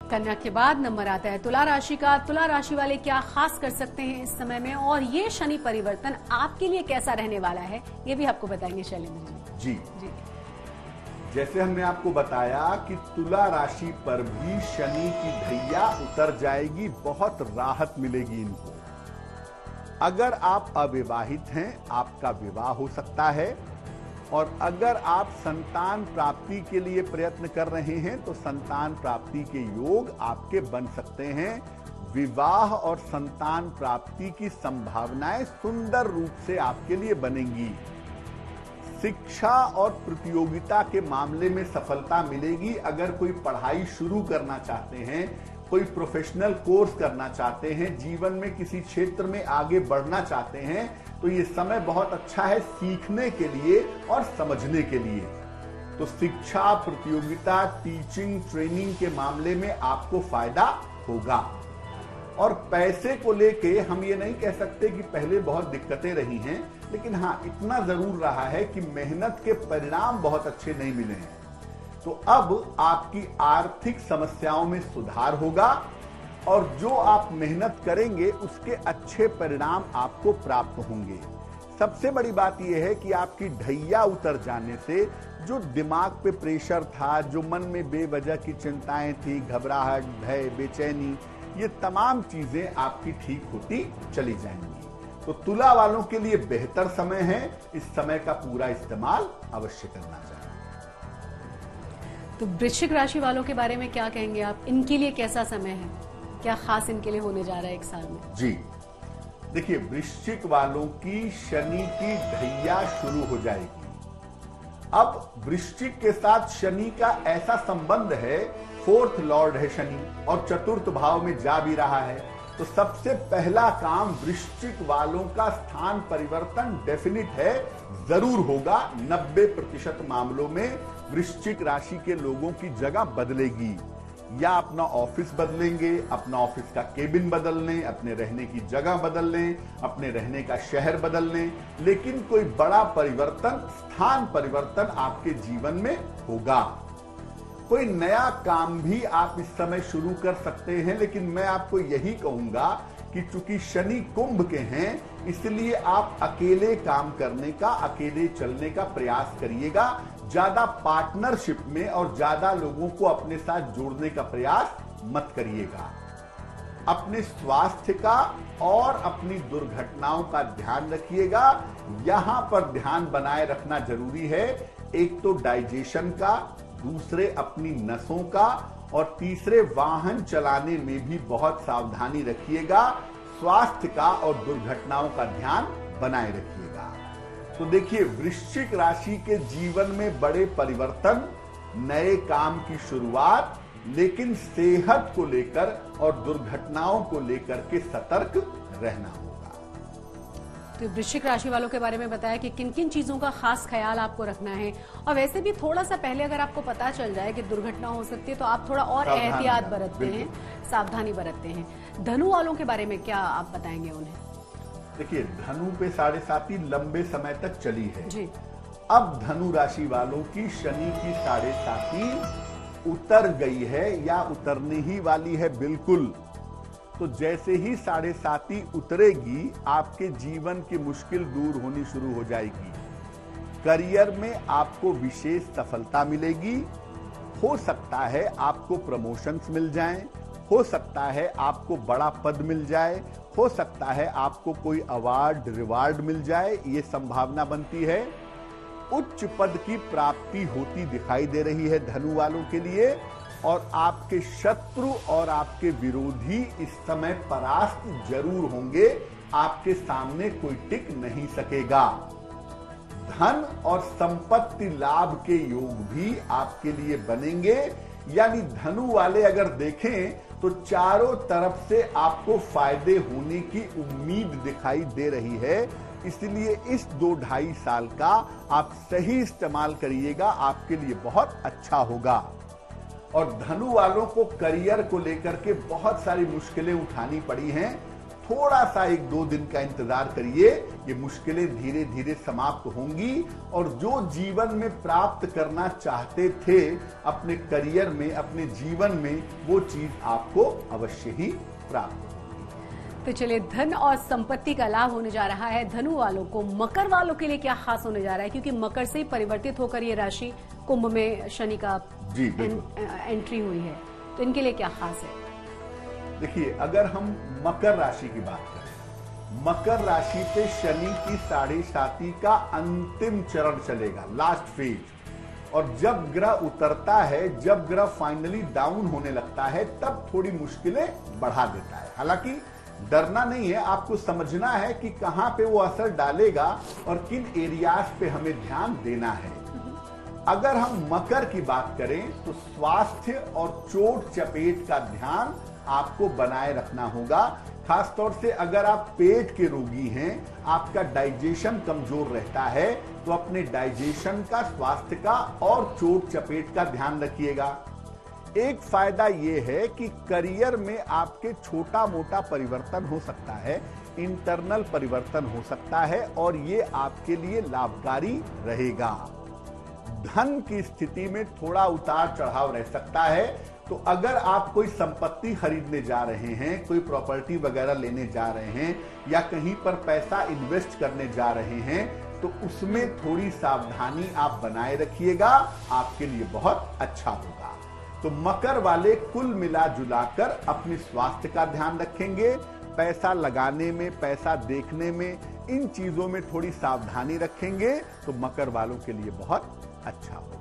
कन्या के बाद नंबर आता है तुला राशि का। तुला राशि वाले क्या खास कर सकते हैं इस समय में, और ये शनि परिवर्तन आपके लिए कैसा रहने वाला है, ये भी आपको बताएंगे शैलेंद्र जी। जी जैसे हमने आपको बताया कि तुला राशि पर भी शनि की ढैया उतर जाएगी, बहुत राहत मिलेगी इनको। अगर आप अविवाहित हैं, आपका विवाह हो सकता है, और अगर आप संतान प्राप्ति के लिए प्रयत्न कर रहे हैं तो संतान प्राप्ति के योग आपके बन सकते हैं। विवाह और संतान प्राप्ति की संभावनाएं सुंदर रूप से आपके लिए बनेंगी। शिक्षा और प्रतियोगिता के मामले में सफलता मिलेगी। अगर कोई पढ़ाई शुरू करना चाहते हैं, कोई प्रोफेशनल कोर्स करना चाहते हैं, जीवन में किसी क्षेत्र में आगे बढ़ना चाहते हैं, तो ये समय बहुत अच्छा है सीखने के लिए और समझने के लिए। तो शिक्षा, प्रतियोगिता, टीचिंग, ट्रेनिंग के मामले में आपको फायदा होगा। और पैसे को लेके हम ये नहीं कह सकते कि पहले बहुत दिक्कतें रही हैं, लेकिन हाँ इतना जरूर रहा है कि मेहनत के परिणाम बहुत अच्छे नहीं मिले हैं। तो अब आपकी आर्थिक समस्याओं में सुधार होगा, और जो आप मेहनत करेंगे उसके अच्छे परिणाम आपको प्राप्त होंगे। सबसे बड़ी बात यह है कि आपकी ढैया उतर जाने से जो दिमाग पे प्रेशर था, जो मन में बेवजह की चिंताएं थी, घबराहट, भय, बेचैनी, ये तमाम चीजें आपकी ठीक होती चली जाएंगी। तो तुला वालों के लिए बेहतर समय है, इस समय का पूरा इस्तेमाल अवश्य करना चाहिए। तो वृश्चिक राशि वालों के बारे में क्या कहेंगे आप, इनके लिए कैसा समय है, क्या खास इनके लिए होने जा रहा है एक साल में? जी देखिए, वृश्चिक वालों की शनि की ढैया शुरू हो जाएगी। अब वृश्चिक के साथ शनि का ऐसा संबंध है, फोर्थ लॉर्ड है शनि और चतुर्थ भाव में जा भी रहा है। तो सबसे पहला काम वृश्चिक वालों का स्थान परिवर्तन डेफिनिट है, जरूर होगा। 90% मामलों में वृश्चिक राशि के लोगों की जगह बदलेगी, या अपना ऑफिस बदलेंगे, अपना ऑफिस का केबिन बदल लें, अपने रहने की जगह बदल लें, अपने रहने का शहर बदल लें, लेकिन कोई बड़ा परिवर्तन, स्थान परिवर्तन आपके जीवन में होगा। कोई नया काम भी आप इस समय शुरू कर सकते हैं, लेकिन मैं आपको यही कहूंगा कि चूंकि शनि कुंभ के हैं, इसलिए आप अकेले काम करने का, अकेले चलने का प्रयास करिएगा। ज्यादा पार्टनरशिप में और ज्यादा लोगों को अपने साथ जोड़ने का प्रयास मत करिएगा। अपने स्वास्थ्य का और अपनी दुर्घटनाओं का ध्यान रखिएगा। यहां पर ध्यान बनाए रखना जरूरी है। एक तो डाइजेशन का, दूसरे अपनी नसों का, और तीसरे वाहन चलाने में भी बहुत सावधानी रखिएगा। स्वास्थ्य का और दुर्घटनाओं का ध्यान बनाए रखिएगा। तो देखिए, वृश्चिक राशि के जीवन में बड़े परिवर्तन, नए काम की शुरुआत, लेकिन सेहत को लेकर और दुर्घटनाओं को लेकर के सतर्क रहना होगा। तो वृश्चिक राशि वालों के बारे में बताया कि किन किन चीजों का खास ख्याल आपको रखना है, और वैसे भी थोड़ा सा पहले अगर आपको पता चल जाए कि दुर्घटना हो सकती है तो आप थोड़ा और एहतियात बरतते हैं, सावधानी बरतते हैं। धनु वालों के बारे में क्या आप बताएंगे उन्हें? देखिए, धनु पे 7.5 लंबे समय तक चली है जी। अब धनु राशि वालों की शनि की 7.5 उतर गई है, या उतरने ही वाली है बिल्कुल। तो जैसे ही 7.5 उतरेगी, आपके जीवन की मुश्किल दूर होनी शुरू हो जाएगी। करियर में आपको विशेष सफलता मिलेगी। हो सकता है आपको प्रमोशंस मिल जाएं, हो सकता है आपको बड़ा पद मिल जाए, हो सकता है आपको कोई अवार्ड, रिवार्ड मिल जाए, ये संभावना बनती है। उच्च पद की प्राप्ति होती दिखाई दे रही है धनु वालों के लिए, और आपके शत्रु और आपके विरोधी इस समय परास्त जरूर होंगे। आपके सामने कोई टिक नहीं सकेगा। धन और संपत्ति लाभ के योग भी आपके लिए बनेंगे। यानी धनु वाले अगर देखें तो चारों तरफ से आपको फायदे होने की उम्मीद दिखाई दे रही है। इसलिए इस 2-2.5 साल का आप सही इस्तेमाल करिएगा, आपके लिए बहुत अच्छा होगा। और धनु वालों को करियर को लेकर के बहुत सारी मुश्किलें उठानी पड़ी हैं। थोड़ा सा 1-2 दिन का इंतजार करिए, ये मुश्किलें धीरे धीरे समाप्त होंगी और जो जीवन में प्राप्त करना चाहते थे अपने करियर में, अपने जीवन में, वो चीज आपको अवश्य ही प्राप्त होगी। तो चलिए, धन और संपत्ति का लाभ होने जा रहा है धनु वालों को। मकर वालों के लिए क्या खास होने जा रहा है, क्योंकि मकर से ही परिवर्तित होकर ये राशि कुंभ में शनि का एंट्री हुई है, तो इनके लिए क्या खास है? देखिए, अगर हम मकर राशि की बात करें, मकर राशि पे शनि की 7.5 का अंतिम चरण चलेगा, लास्ट फेज। और जब ग्रह उतरता है, जब ग्रह फाइनली डाउन होने लगता है, तब थोड़ी मुश्किलें बढ़ा देता है। हालांकि डरना नहीं है, आपको समझना है कि कहां पे वो असर डालेगा और किन एरियाज पे हमें ध्यान देना है। अगर हम मकर की बात करें तो स्वास्थ्य और चोट चपेट का ध्यान आपको बनाए रखना होगा। खासतौर से अगर आप पेट के रोगी हैं, आपका डाइजेशन कमजोर रहता है, तो अपने डाइजेशन का, स्वास्थ्य का और चोट चपेट का ध्यान रखिएगा। एक फायदा यह है कि करियर में आपके छोटा मोटा परिवर्तन हो सकता है, इंटरनल परिवर्तन हो सकता है और ये आपके लिए लाभकारी रहेगा। धन की स्थिति में थोड़ा उतार चढ़ाव रह सकता है, तो अगर आप कोई संपत्ति खरीदने जा रहे हैं, कोई प्रॉपर्टी वगैरह लेने जा रहे हैं या कहीं पर पैसा इन्वेस्ट करने जा रहे हैं, तो उसमें थोड़ी सावधानी आप बनाए रखिएगा, आपके लिए बहुत अच्छा होगा। तो मकर वाले कुल मिला जुलाकर अपने स्वास्थ्य का ध्यान रखेंगे, पैसा लगाने में, पैसा देखने में, इन चीजों में थोड़ी सावधानी रखेंगे, तो मकर वालों के लिए बहुत अच्छा होगा।